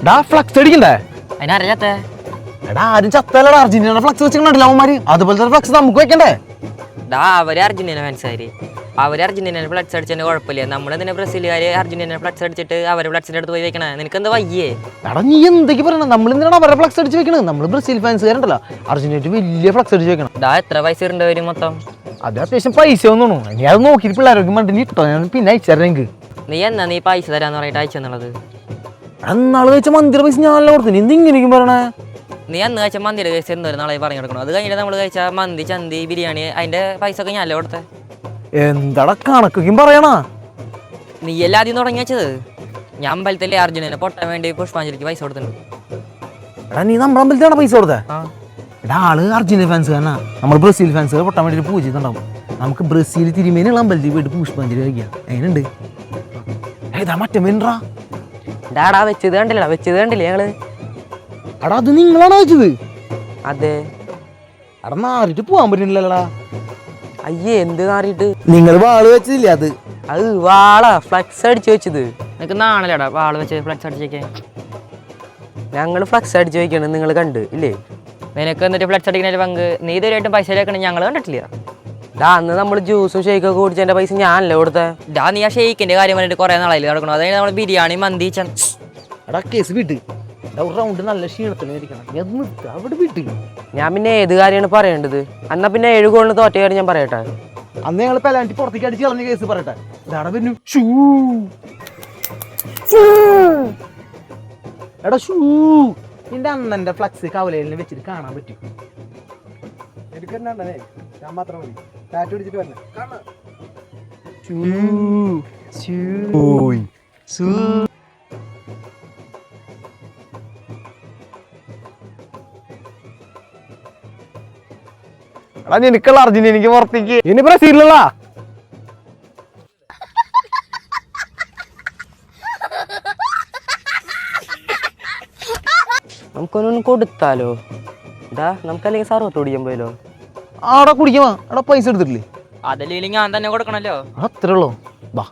ഡാ ഫ്ലക്സ് അടിക്കണ്ടേ? അതിനറിയാത്ത എടാ ആരും ചത്തല്ലടാ, അർജന്റീന ഫ്ലക്സ് വെച്ചിട്ടുണ്ടല്ലോ അവന്മാര്. അതുപോലത്തെ ഫ്ലക്സ് നമുക്ക് വെക്കണ്ടേ? ഡാ അവര് അർജന്റീന ഫാൻസാര്, അവര് അർജന്റീന ഫ്ലക്സ് അടിച്ചതിന് കുഴപ്പമില്ല. നമ്മളെന്തിനാ ബ്രസീലുകാര് അർജന്റീന ഫ്ലക്സ് അടിച്ചിട്ട് അവരെ ഫ്ലക്സിന്റെ അടുത്ത് പോയി വെക്കണേ? നിനക്ക് എന്താ വയ്യേ? എടാ നീ എന്തൊക്കെ പറയണ? നമ്മൾ എന്തിനാണ് അവരെ ഫ്ലക്സ് അടിച്ച് വെക്കണത്? നമ്മൾ ബ്രസീൽ ഫാൻസുകാരുണ്ടല്ലോ, അർജന്റീന വലിയ ഫ്ലക്സ് അടിച്ച് വെക്കണം. ഡാ എത്ര പൈസ ഇടേണ്ടി മൊത്തം? അത് അത്യാവശ്യം പൈസ ഒന്നും നീ അത് നോക്കിയിട്ട് പിള്ളേരൊക്കെ മണ്ടി ഇട്ടോ, ഞാൻ പിന്നെ അയച്ചറിഞ്ഞെങ്കിൽ. നീ പൈസ തരാന്ന് പറഞ്ഞിട്ട് അയച്ചെന്നുള്ളത്? എന്നാള് വെച്ച മന്ദിര പൈസ ഞാനല്ല കൊടുത്തു, നീ എന്തിങ്ങനെയൊക്കെ പറയണേ? നീ അന്ന് കഴിച്ച മന്തിയുടെ കേസ് എന്തോരം നാളെ പറഞ്ഞു കൊടുക്കണം. അത് കഴിഞ്ഞിട്ട് നമ്മൾ കഴിച്ച മന്തി, ചന്തി, ബിരിയാണി, അതിന്റെ പൈസ ഒക്കെ ഞാനല്ലേ കൊടുത്തേ? എന്താടാ കണക്കും പറയണ? നീ എല്ലാ ആദ്യം തുടങ്ങി വെച്ചത്. ഞാൻ അമ്പലത്തിലെ അർജുനനെ പൊട്ടാൻ വേണ്ടി പുഷ്പാഞ്ജലിക്ക് പൈസ കൊടുത്തിട്ടുണ്ട്. എടാ നീ നമ്മുടെ അമ്പലത്തിലാണ് പൈസ കൊടുത്തേ? എടാ ആള് അർജന്റീന ഫാൻസ് കാരനാ, നമ്മൾ ബ്രസീൽ ഫാൻസ് പൊട്ടാൻ വേണ്ടി പൂജ ചെയ്തിട്ടുണ്ടാവും. നമുക്ക് ബ്രസീൽ തിരുമേനുള്ള അമ്പലത്തിൽ പോയിട്ട് പുഷ്പാഞ്ജലി കഴിക്കാം. എങ്ങനെയുണ്ട്? ഏതാ മറ്റേ മെൻറാ? ഡാടാ വെച്ചത് കണ്ടില്ലേ ഞങ്ങള്? എടാ അത് നിങ്ങളാണ് വെച്ചത്? അതെ. എടാ നാറിട്ട് പോവാൻ പറ്റുന്നില്ലടാ. അയ്യേ എന്ത് നാറിയിട്ട്? നിങ്ങൾ വാള് വെച്ചതില്ലേ അത്? അത് വാളാ ഫ്ലക്സ് അടിച്ചു വെച്ചത്. നിനക്ക് നാണല്ലേടാ വാള് വെച്ച് ഫ്ലക്സ് അടിച്ചേക്കാൻ? ഞങ്ങൾ ഫ്ലക്സ് അടിച്ചു വെക്കാണ്, നിങ്ങൾ കണ്ട് ഇല്ലേ? നിനക്ക് എന്നിട്ട് ഫ്ലക്സ് അടിക്കുന്നതിന്റെ പങ്ക് നീ ഇതുവരെയായിട്ടും പൈസ ഇല്ലാക്കണം ഞങ്ങൾ കണ്ടിട്ടില്ല. ഡാ അന്ന് നമ്മൾ ജ്യൂസും ഷെയ്ക്കൊക്കെ കുടിച്ചതിന്റെ പൈസ ഞാനല്ലേ കൊടുത്തേ? ഡാ നീ ആ ഷെയ്ക്കിന്റെ കാര്യം പറഞ്ഞിട്ട് കുറെ നാളായില്ല നടക്കണം. അതായത് നമ്മൾ ബിരിയാണി, മന്തി, എടാ കേസ് വിട്ട് റൗണ്ട് നല്ല ക്ഷീണത്തിന് അവിടെ വിട്ട്. ഞാൻ പിന്നെ ഏത് കാര്യമാണ് പറയേണ്ടത്? എന്നാ പിന്നെ 7 ഗോളിന് തോറ്റ കാര്യം ഞാൻ പറയട്ടെ. അന്ന് ഞങ്ങൾ പെലാൻറ്റി പുറത്തേക്ക് അടിച്ച് കളഞ്ഞ കേസ് പറയട്ടെ. എടാ ഷൂ നിന്റെ അണ്ണന്റെ ഫ്ലക്സ് കവലയിൽ വെച്ചിട്ട് കാണാൻ പറ്റും. ഞാൻ മാത്രം മതി ടാറ്റു അടിച്ചിട്ട് വരണേ. എടാ നിനക്കുള്ള അർജന്റീനക്ക് പുറത്തേക്ക് ഇനി ബ്രസീലുള്ള നമുക്കൊന്നും കൊടുത്താലോ? നമുക്കല്ലെങ്കിൽ സർവത്ത് കുടിക്കാൻ പോയല്ലോ. ആടെ കുടിക്കാ. എടാ പൈസ എടുത്തിട്ടില്ലേ? അതല്ലെങ്കിൽ ഞാൻ തന്നെ കൊടുക്കണല്ലോ. അത്രേ ഉള്ളൂ. ബാ